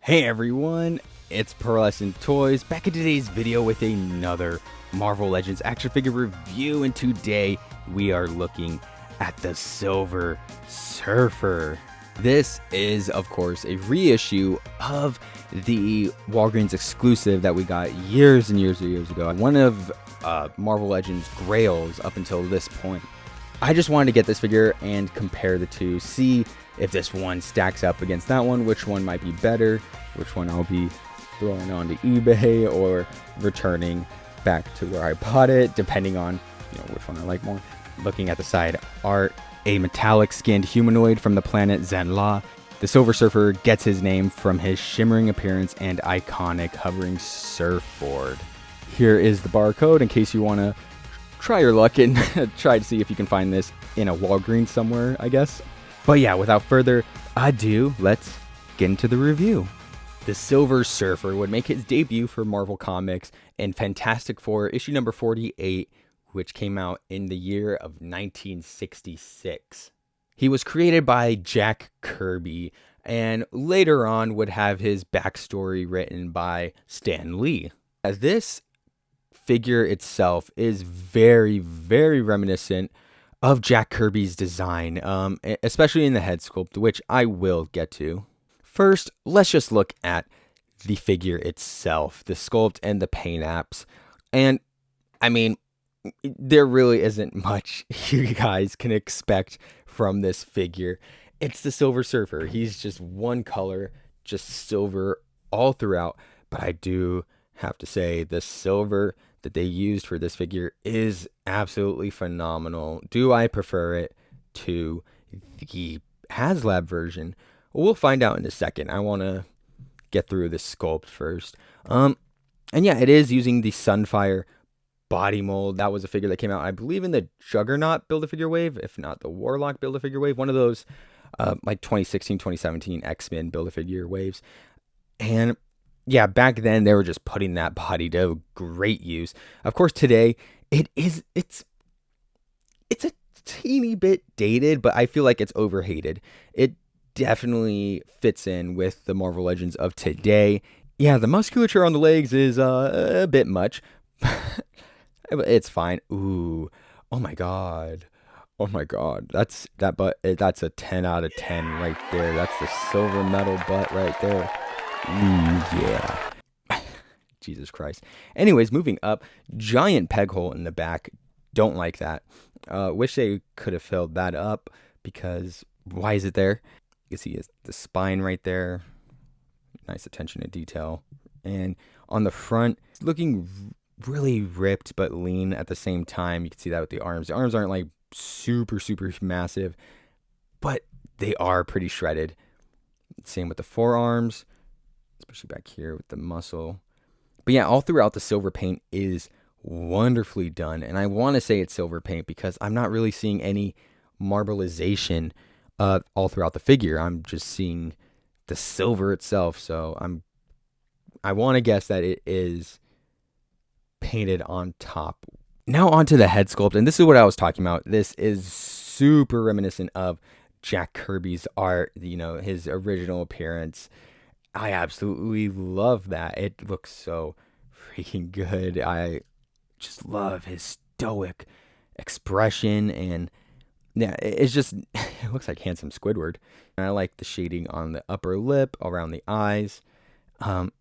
Hey everyone, it's Pearlescent Toys back in today's video with another Marvel Legends action figure review, and today we are looking at the Silver Surfer. This is, of course, a reissue of the Walgreens exclusive that we got years and years ago. One of Marvel Legends grails up until this point. I just wanted to get this figure and compare the two, see if this one stacks up against that one, which one might be better, which one I'll be throwing onto eBay or returning back to where I bought it, depending on which one I like more. Looking at the side art, a metallic skinned humanoid from the planet Zenla. The Silver Surfer gets his name from his shimmering appearance and iconic hovering surfboard. Here is the barcode in case you want to try your luck and try to see if you can find this in a Walgreens somewhere, I guess. But yeah, without further ado, let's get into the review. The Silver Surfer would make his debut for Marvel Comics in Fantastic Four issue number 48, which came out in the year of 1966. He was created by Jack Kirby and later on would have his backstory written by Stan Lee. As this figure itself is very, very reminiscent of Jack Kirby's design, especially in the head sculpt, which I will get to. First, let's just look at the figure itself, the sculpt and the paint apps. And I mean, there really isn't much you guys can expect from this figure. It's the Silver Surfer. He's just one color, just silver all throughout. But I do have to say, the silver that they used for this figure is absolutely phenomenal. Do I prefer it to the HasLab version? We'll find out in a second. I want to get through the sculpt first. And yeah, it is using the Sunfire body mold. That was a figure that came out, I believe, in the Juggernaut Build-A-Figure wave, if not the Warlock Build-A-Figure wave. One of those like 2016, 2017 X-Men Build-A-Figure waves. And yeah, back then they were just putting that body to great use. Of course, today it's a teeny bit dated, but I feel like it's overhated. It definitely fits in with the Marvel Legends of today. Yeah, the musculature on the legs is a bit much. It's fine. Ooh, oh my god. That's a 10 out of 10 right there. That's the silver metal butt right there. Yeah. Jesus Christ. Anyways, moving up, giant peg hole in the back. Don't like that. Wish they could have filled that up, because why is it there? You can see the spine right there. Nice attention to detail. And on the front, it's looking really ripped but lean at the same time. You can see that with the arms. The arms aren't like super massive, but they are pretty shredded. Same with the forearms, especially back here with the muscle. But yeah, all throughout the silver paint is wonderfully done. And I want to say it's silver paint because I'm not really seeing any marbleization all throughout the figure. I'm just seeing the silver itself. So I want to guess that it is painted on top. Now onto the head sculpt. And this is what I was talking about. This is super reminiscent of Jack Kirby's art, his original appearance. I absolutely love that. It looks so freaking good. I just love his stoic expression, and yeah, it looks like handsome Squidward. And I like the shading on the upper lip, around the eyes.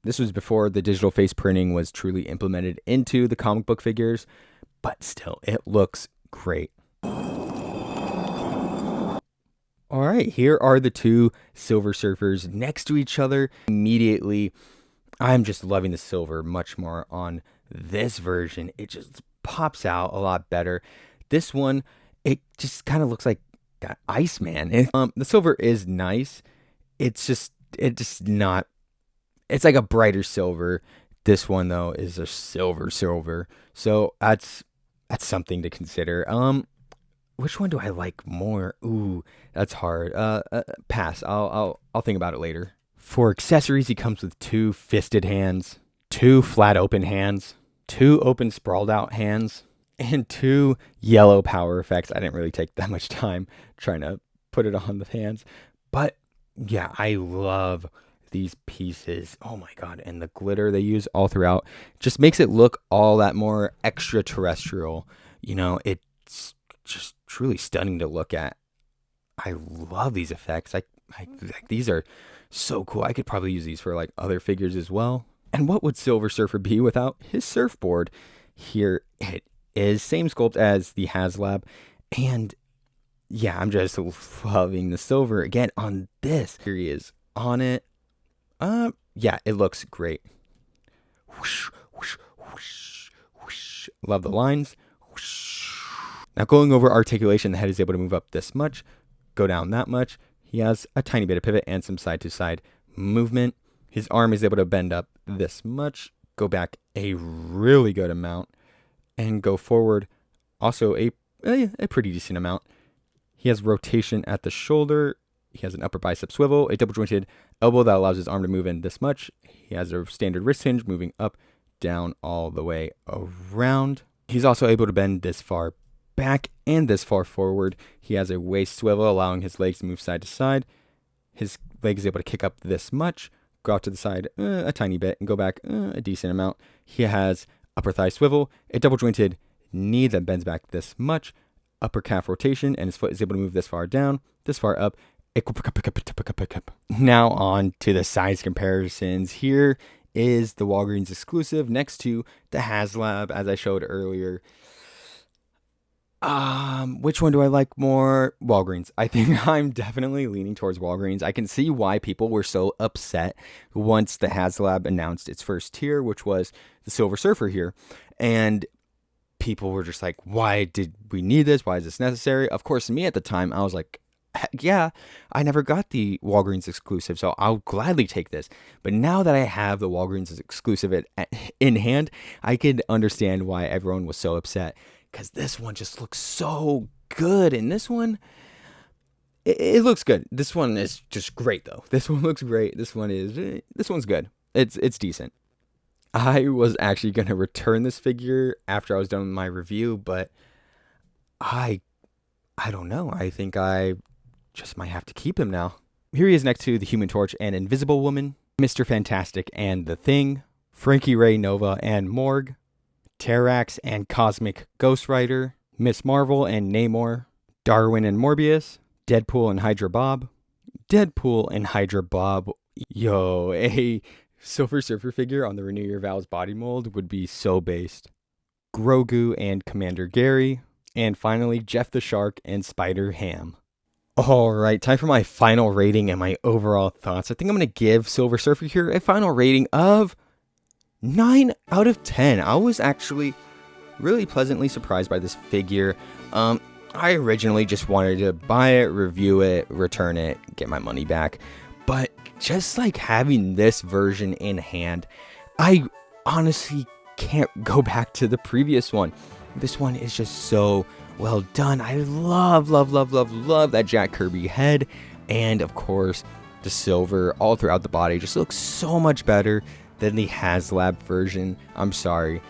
This was before the digital face printing was truly implemented into the comic book figures, but still, it looks great. All right, here are the two Silver Surfers next to each other. Immediately, I'm just loving the silver much more on this version. It just pops out a lot better. This one, it just kind of looks like that Iceman. The silver is nice. It's not. It's like a brighter silver. This one though is a silver. So that's something to consider. Which one do I like more? Ooh, that's hard. Pass. I'll think about it later. For accessories, he comes with 2 fisted hands, 2 flat open hands, 2 open sprawled out hands, and 2 yellow power effects. I didn't really take that much time trying to put it on the hands, but yeah, I love these pieces. Oh my god, and the glitter they use all throughout just makes it look all that more extraterrestrial. You know, it's just truly stunning to look at. I love these effects. Like, these are so cool. I could probably use these for like other figures as well. And what would Silver Surfer be without his surfboard? Here it is, same sculpt as the HasLab, and yeah, I'm just loving the silver again on this. Here he is on it. Yeah, it looks great. Whoosh, whoosh, whoosh, whoosh. Love the lines. Whoosh. Now going over articulation, the head is able to move up this much, go down that much. He has a tiny bit of pivot and some side to side movement. His arm is able to bend up this much, go back a really good amount, and go forward also a pretty decent amount. He has rotation at the shoulder. He has an upper bicep swivel, a double jointed elbow that allows his arm to move in this much. He has a standard wrist hinge moving up, down, all the way around. He's also able to bend this far back and this far forward. He has a waist swivel allowing his legs to move side to side. His leg is able to kick up this much, go out to the side a tiny bit, and go back a decent amount. He has upper thigh swivel, a double jointed knee that bends back this much, upper calf rotation, and his foot is able to move this far down, this far up. Now on to the size comparisons. Here is the Walgreens exclusive next to the HasLab, as I showed earlier. Which one do I like more? Walgreens. I think I'm definitely leaning towards Walgreens. I can see why people were so upset once the HasLab announced its first tier, which was the Silver Surfer here. And people were just like, why did we need this? Why is this necessary? Of course, me at the time, I was like, yeah, I never got the Walgreens exclusive, so I'll gladly take this. But now that I have the Walgreens exclusive in hand, I can understand why everyone was so upset. Because this one just looks so good. And this one, it looks good. This one is just great, though. This one looks great. This one's good. It's decent. I was actually going to return this figure after I was done with my review, but I don't know. I think I just might have to keep him now. Here he is next to the Human Torch and Invisible Woman, Mr. Fantastic and The Thing, Frankie Ray Nova and Morg, Terrax and Cosmic Ghost Rider, Miss Marvel and Namor, Darwin and Morbius, Deadpool and Hydra Bob. Deadpool and Hydra Bob. Yo, a Silver Surfer figure on the Renew Your Vows body mold would be so based. Grogu and Commander Gary. And finally, Jeff the Shark and Spider Ham. Alright, time for my final rating and my overall thoughts. I think I'm going to give Silver Surfer here a final rating of 9 out of 10. I was actually really pleasantly surprised by this figure. I originally just wanted to buy it, review it, return it, get my money back. But just like having this version in hand, I honestly can't go back to the previous one. This one is just so well done. I love that Jack Kirby head. And of course, the silver all throughout the body just looks so much better than the HasLab version. I'm sorry.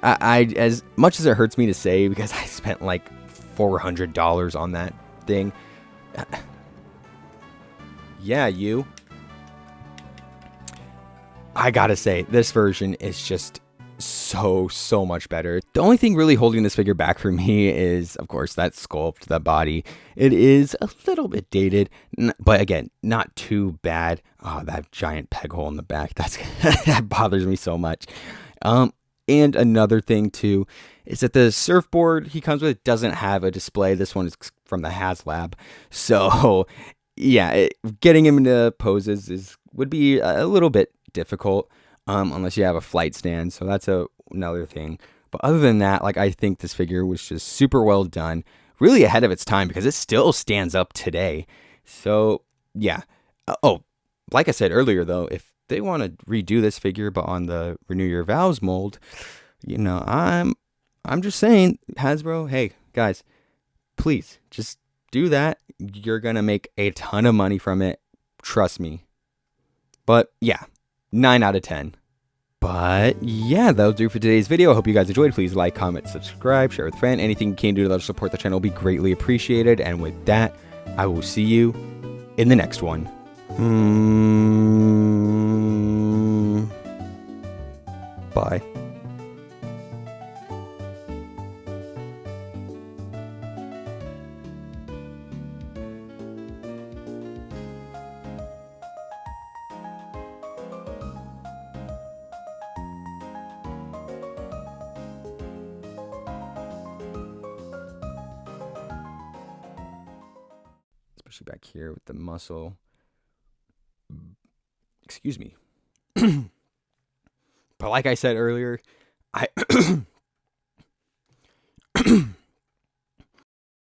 I as much as it hurts me to say, because I spent like $400 on that thing. Yeah, you. I gotta say, this version is just so much better. The only thing really holding this figure back for me is, of course, that sculpt, the body. It is a little bit dated, but again, not too bad. Oh, that giant peg hole in the back, that bothers me so much. And another thing too is that the surfboard he comes with doesn't have a display. This one is from the HasLab, so yeah, getting him into poses would be a little bit difficult. Unless you have a flight stand, so that's another thing. But other than that, like, I think this figure was just super well done, really ahead of its time, because it still stands up today. So yeah. Like I said earlier, though, if they want to redo this figure but on the Renew Your Vows mold, you know, I'm just saying, Hasbro, hey guys, please just do that. You're gonna make a ton of money from it, trust me. But yeah, 9 out of 10. But yeah, that'll do for today's video. I hope you guys enjoyed. Please like, comment, subscribe, share with a friend. Anything you can do to support the channel will be greatly appreciated. And with that, I will see you in the next one. Bye. Especially back here with the muscle. Excuse me. But like I said earlier, I